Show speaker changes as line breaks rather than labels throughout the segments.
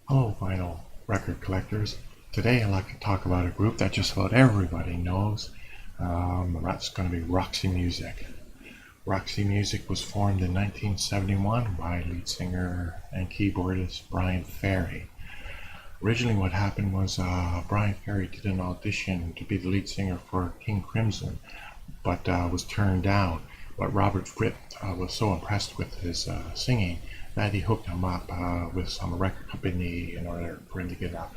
Hello, vinyl record collectors. Today I'd like to talk about a group that just about everybody knows. That's going to be Roxy Music. Roxy Music was formed in 1971 by lead singer and keyboardist Bryan Ferry. Originally what happened was Bryan Ferry did an audition to be the lead singer for King Crimson, but was turned down. But Robert Fripp was so impressed with his singing that he hooked him up with some record company in order for him to get a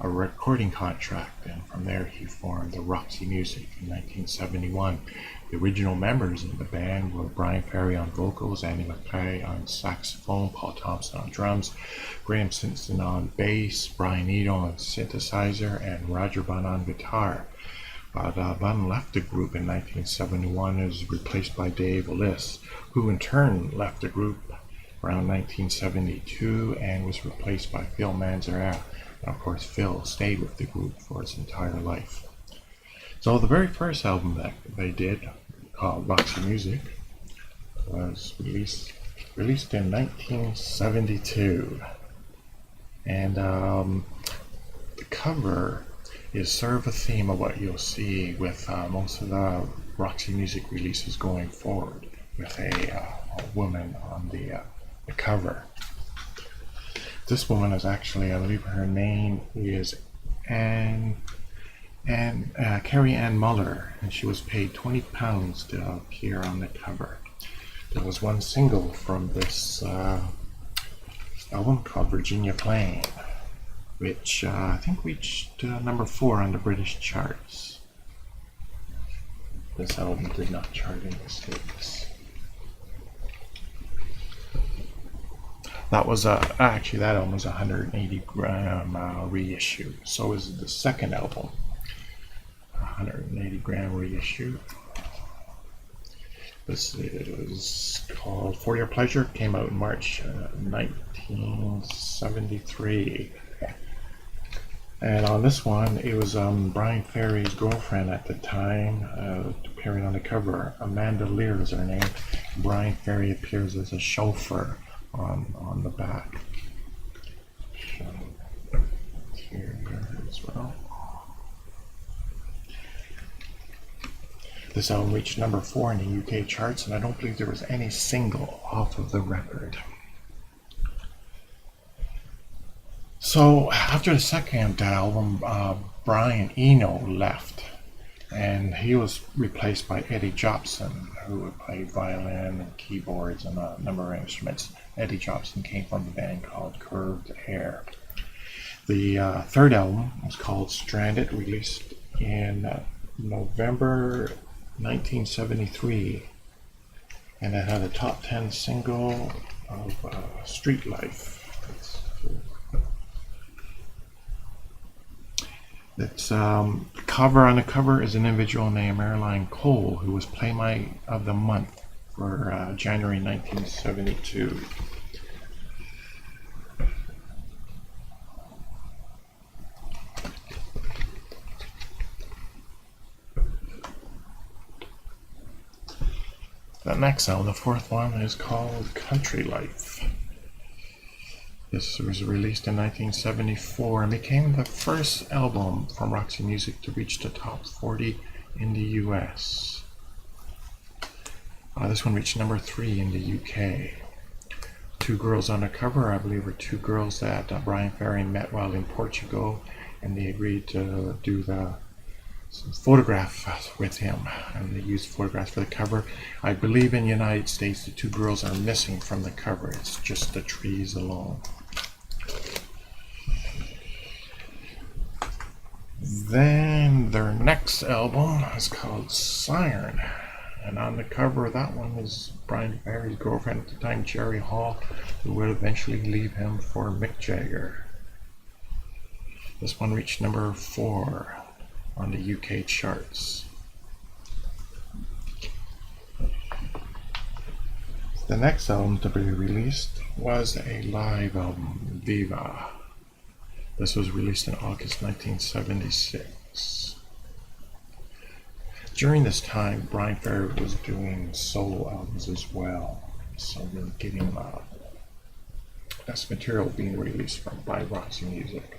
recording contract, and from there he formed the Roxy Music in 1971. The original members in the band were Bryan Ferry on vocals, Andy McClay on saxophone, Paul Thompson on drums, Graham Simpson on bass, Brian Eno on synthesizer, and Roger Bunn on guitar. Bunn left the group in 1971 and was replaced by Dave Ellis, who in turn left the group around 1972 and was replaced by Phil Manzanera. And of course, Phil stayed with the group for his entire life. So the very first album that they did, called Roxy Music, was released in 1972. And the cover is sort of a theme of what you'll see with most of the Roxy Music releases going forward, with a woman on the cover. This woman is actually, I believe her name is Carrie Ann Muller, and she was paid £20 to appear on the cover. There was one single from this album called Virginia Plain, which I think reached number 4 on the British charts. This album did not chart in the States. That was actually, that album was 180 gram reissue. So is the second album, 180 gram reissue. This is called For Your Pleasure. Came out in March 1973. And on this one, it was Bryan Ferry's girlfriend at the time appearing on the cover. Amanda Lear is her name. Bryan Ferry appears as a chauffeur on the back. Here as well. This album reached number 4 in the UK charts, and I don't believe there was any single off of the record. So after the second album, Brian Eno left, and he was replaced by Eddie Jobson, who would play violin and keyboards and a number of instruments. Eddie Jobson came from a band called Curved Air. The third album was called Stranded, released in November 1973, and it had a top 10 single of Street Life. It's cover on the cover is an individual named Marilyn Cole, who was Playmate of the Month for January 1972. The next album, the fourth one, is called Country Life. This was released in 1974 and became the first album from Roxy Music to reach the top 40 in the US. This one reached number 3 in the UK. Two girls on the cover, I believe, are two girls that Bryan Ferry met while in Portugal, and they agreed to do some photographs with him, and they used photographs for the cover. I believe in the United States the two girls are missing from the cover. It's just the trees alone. Then their next album is called Siren, and on the cover of that one is Bryan Ferry's girlfriend at the time, Jerry Hall, who would eventually leave him for Mick Jagger. This one reached number 4 on the UK charts. The next album to be released was a live album, Viva. This was released in August 1976. During this time, Bryan Ferry was doing solo albums as well, so we're getting That's material being released by Roxy Music.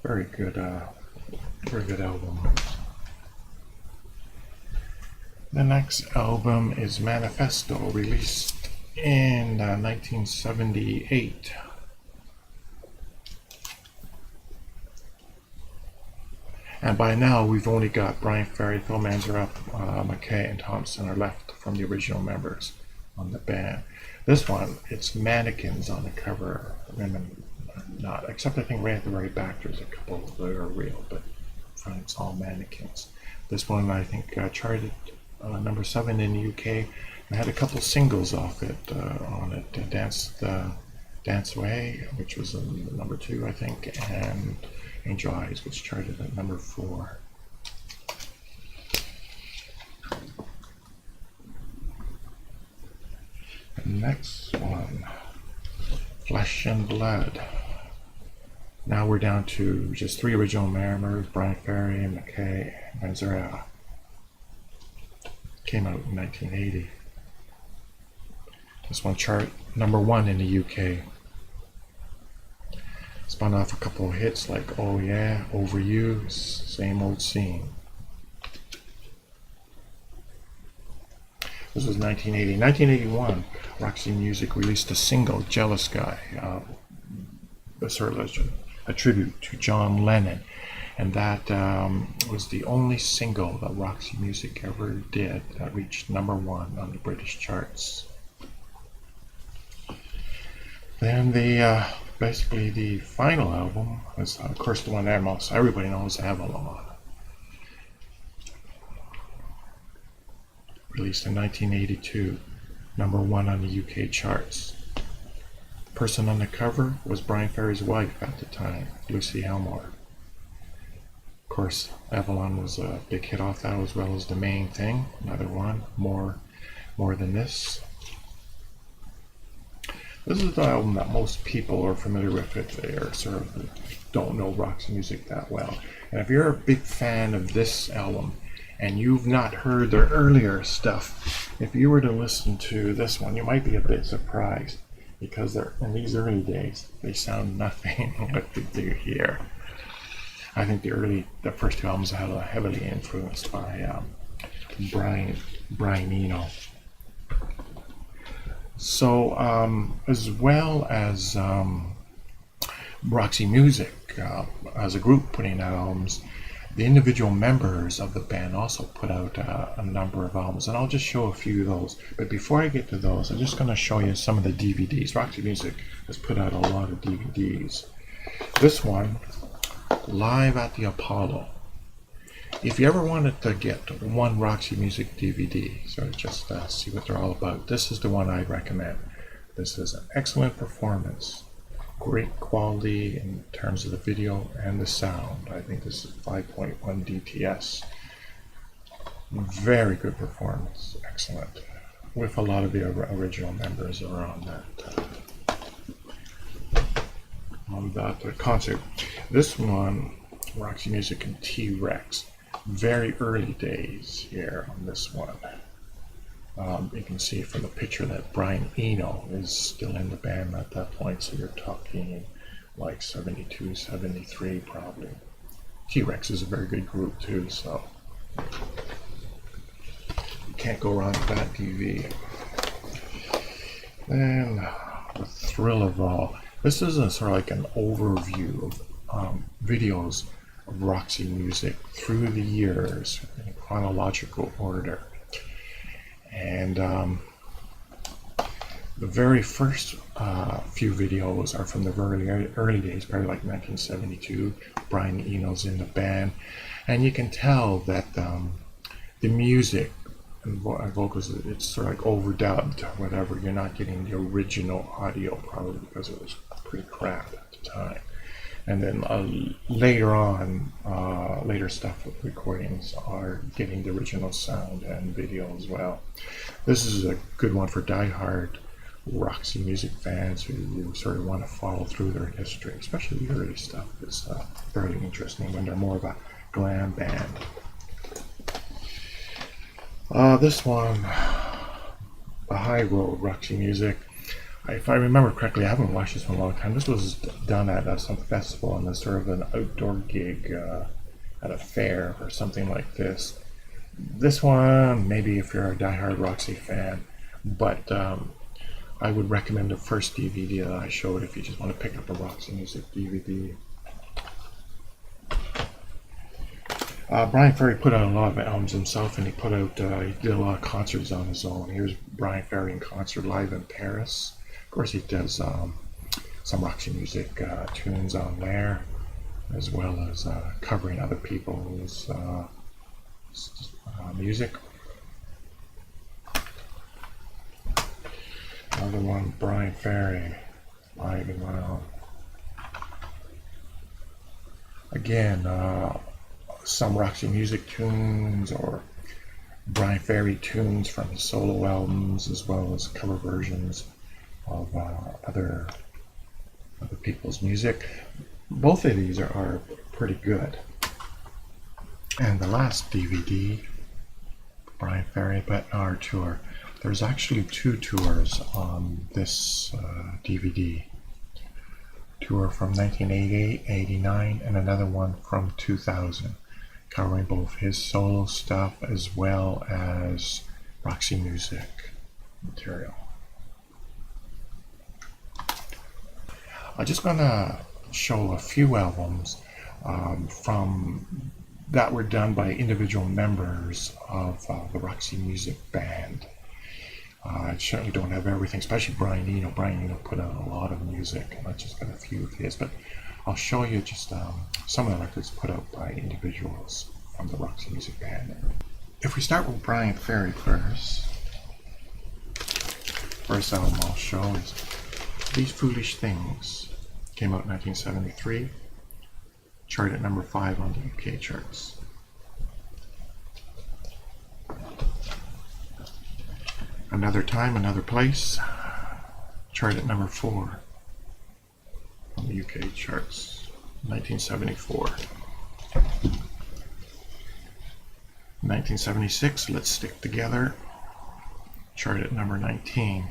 Very good album. The next album is Manifesto, released in 1978. And by now, we've only got Bryan Ferry, Phil Manzanera, McKay, and Thompson are left from the original members on the band. This one, it's mannequins on the cover. Women not, except I think right at the very back there's a couple that are real, but front it's all mannequins. This one I think charted number 7 in the UK, and had a couple singles off it on it. Dance Away, which was number 2 I think, and Angel Eyes, which charted at number 4. The next one, Flesh and Blood. Now we're down to just 3 original members, Bryan Ferry, McKay, and Manzanera. Came out in 1980. This one chart number 1 in the UK. Spun off a couple of hits like Oh Yeah, Over You, Same Old Scene. This was 1980. 1981, Roxy Music released a single, Jealous Guy, a tribute to John Lennon. And that was the only single that Roxy Music ever did that reached number 1 on the British charts. Then basically the final album was, of course, the one that most everybody knows, Avalon. Released in 1982, number 1 on the UK charts. The person on the cover was Bryan Ferry's wife at the time, Lucy Elmore. Of course, Avalon was a big hit off that, as well as The Main Thing, another one, More Than This. This is the album that most people are familiar with if they are sort of don't know Roxy Music that well. And if you're a big fan of this album and you've not heard their earlier stuff, if you were to listen to this one, you might be a bit surprised, because in these early days they sound nothing like they do here. I think the first 2 albums are heavily influenced by Brian Eno. So, as well as Roxy Music as a group putting out albums, the individual members of the band also put out a number of albums, and I'll just show a few of those. But before I get to those, I'm just going to show you some of the DVDs. Roxy Music has put out a lot of DVDs. This one, Live at the Apollo. If you ever wanted to get one Roxy Music DVD, so just see what they're all about, this is the one I'd recommend. This is an excellent performance, great quality in terms of the video and the sound. I think this is 5.1 DTS. Very good performance, excellent. With a lot of the original members are on that concert. This one, Roxy Music and T-Rex. Very early days here on this one. You can see from the picture that Brian Eno is still in the band at that point, so you're talking like 72, 73 probably. T-Rex is a very good group too, so you can't go wrong with that TV. Then The Thrill of All. This is a sort of like an overview of videos of Roxy Music through the years in chronological order. And the very first few videos are from the very early days, probably like 1972. Brian Eno's in the band, and you can tell that the music and vocals, it's sort of like overdubbed or whatever. You're not getting the original audio, probably because it was pretty crap at the time. And then later on, later stuff with recordings are getting the original sound and video as well. This is a good one for die-hard Roxy Music fans who sort of want to follow through their history, especially the early stuff. It's fairly interesting when they're more of a glam band. This one, a high road, Roxy Music. If I remember correctly, I haven't watched this in a long time. This was done at some festival and sort of an outdoor gig at a fair or something like this. This one, maybe if you're a diehard Roxy fan, but I would recommend the first DVD that I showed if you just want to pick up a Roxy Music DVD. Bryan Ferry put out a lot of albums himself, and he did a lot of concerts on his own. Here's Bryan Ferry in concert live in Paris. Of course, he does some Roxy Music tunes on there, as well as covering other people's music. Another one, Bryan Ferry, live and well. Again, some Roxy Music tunes or Bryan Ferry tunes from his solo albums, as well as cover versions of other people's music. Both of these are pretty good. And the last DVD, Bryan Ferry Betnar tour. There's actually two tours on this DVD. Tour from 1988, 89, and another one from 2000, covering both his solo stuff as well as Roxy Music material. I'm just gonna show a few albums from that were done by individual members of the Roxy Music band. I certainly don't have everything, especially Brian Eno. Brian Eno put out a lot of music, and I just got a few of his, but I'll show you just some of the records put out by individuals from the Roxy Music band. If we start with Bryan Ferry first album I'll show is These Foolish Things. Came out in 1973, charted at number 5 on the UK charts. Another Time, Another Place, charted at number 4 on the UK charts, 1974. 1976, Let's Stick Together, charted at number 19.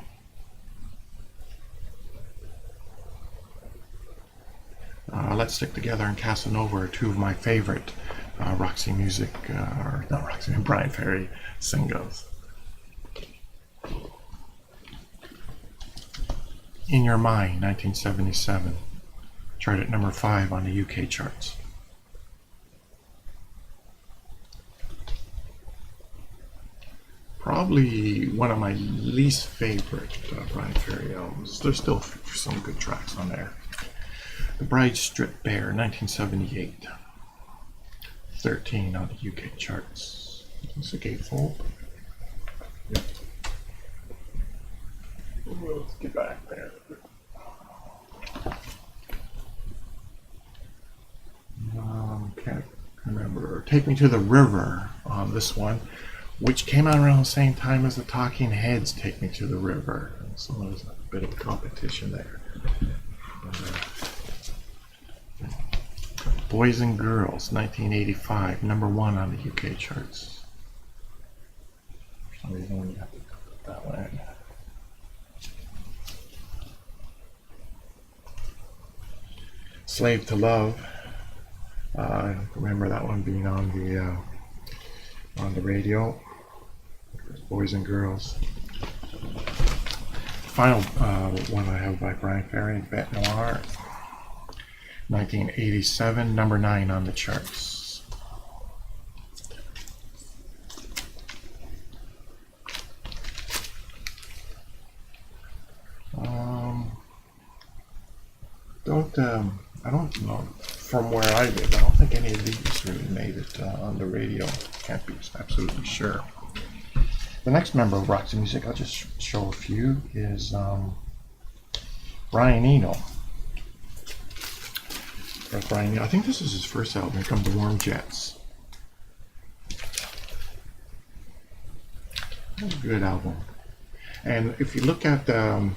Let's Stick Together and Casanova are two of my favorite Roxy Music, or not Roxy, Bryan Ferry singles. In Your Mind, 1977, charted at number 5 on the UK charts. Probably one of my least favorite Bryan Ferry albums. There's still some good tracks on there. The Bride Stripped Bare, 1978, 13 on the UK charts. Is it a gatefold? Yep. Let's get back there. Can't remember. Take Me to the River on this one, which came out around the same time as the Talking Heads' Take Me to the River. So there's a bit of competition there. Boys and Girls, 1985, number 1 on the UK charts. For some reason, you have to put that one in. Slave to Love. I remember that one being on the radio. Boys and Girls. Final one I have by Bryan Ferry, Bet Noir, 1987, number 9 on the charts. I don't know, from where I live, I don't think any of these really made it on the radio. Can't be absolutely sure. The next member of Roxy Music, I'll just show a few, is Brian Eno. Brian Eno. I think this is his first album. Here Come the Warm Jets. That's a good album. And if you look at the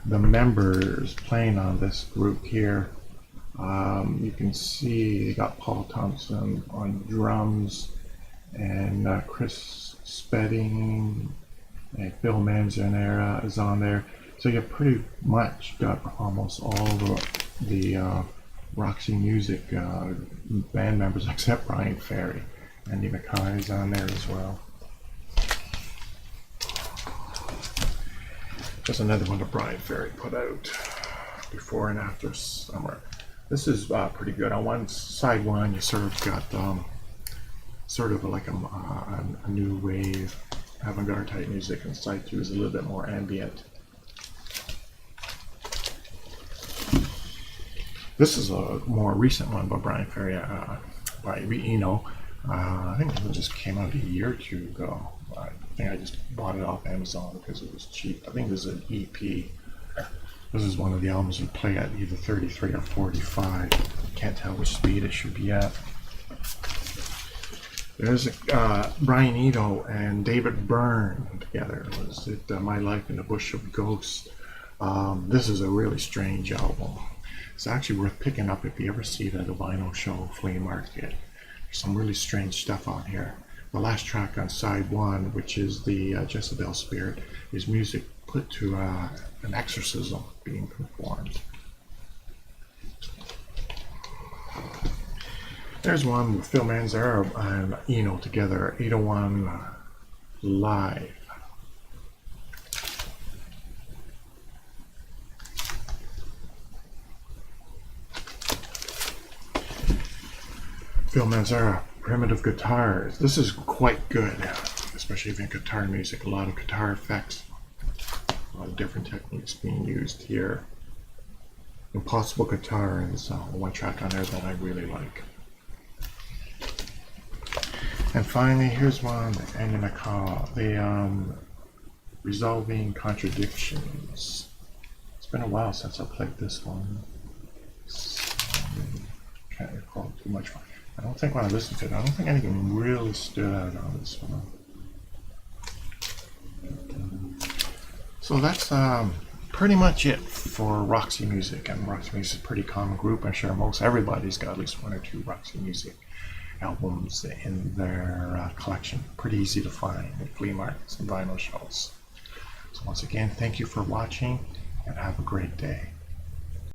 members playing on this group here, you can see they got Paul Thompson on drums and Chris Spedding and Phil Manzanera is on there. So you pretty much got almost all the Roxy Music band members except Bryan Ferry. Andy McKay is on there as well. There's another one that Bryan Ferry put out before and after summer. This is pretty good. On side one, you sort of got sort of like a new wave avant-garde type music, and side two is a little bit more ambient. This is a more recent one by Bryan Ferry, by Eno. I think it just came out a year or two ago. I think I just bought it off Amazon because it was cheap. I think this is an EP. This is one of the albums you play at either 33 or 45. Can't tell which speed it should be at. There's Brian Eno and David Byrne together. Was it My Life in a Bush of Ghosts? This is a really strange album. It's actually worth picking up if you ever see it at a vinyl show, flea market. There's some really strange stuff on here. The last track on side one, which is the Jezebel Spirit, is music put to an exorcism being performed. There's one with Phil Manzanera and Eno together, 801 Live. Phil Manzanera, Primitive Guitars. This is quite good, especially if you have guitar music. A lot of guitar effects, a lot of different techniques being used here. Impossible Guitar is one track on there that I really like. And finally, here's one that Andy McKay, the Resolving Contradictions. It's been a while since I played this one. Can't recall too much. I don't think when I listened to it, I don't think anything really stood out on this one. So that's pretty much it for Roxy Music. And Roxy Music is a pretty common group. I'm sure most everybody's got at least one or two Roxy Music albums in their collection. Pretty easy to find at flea markets and vinyl shows. So once again, thank you for watching and have a great day.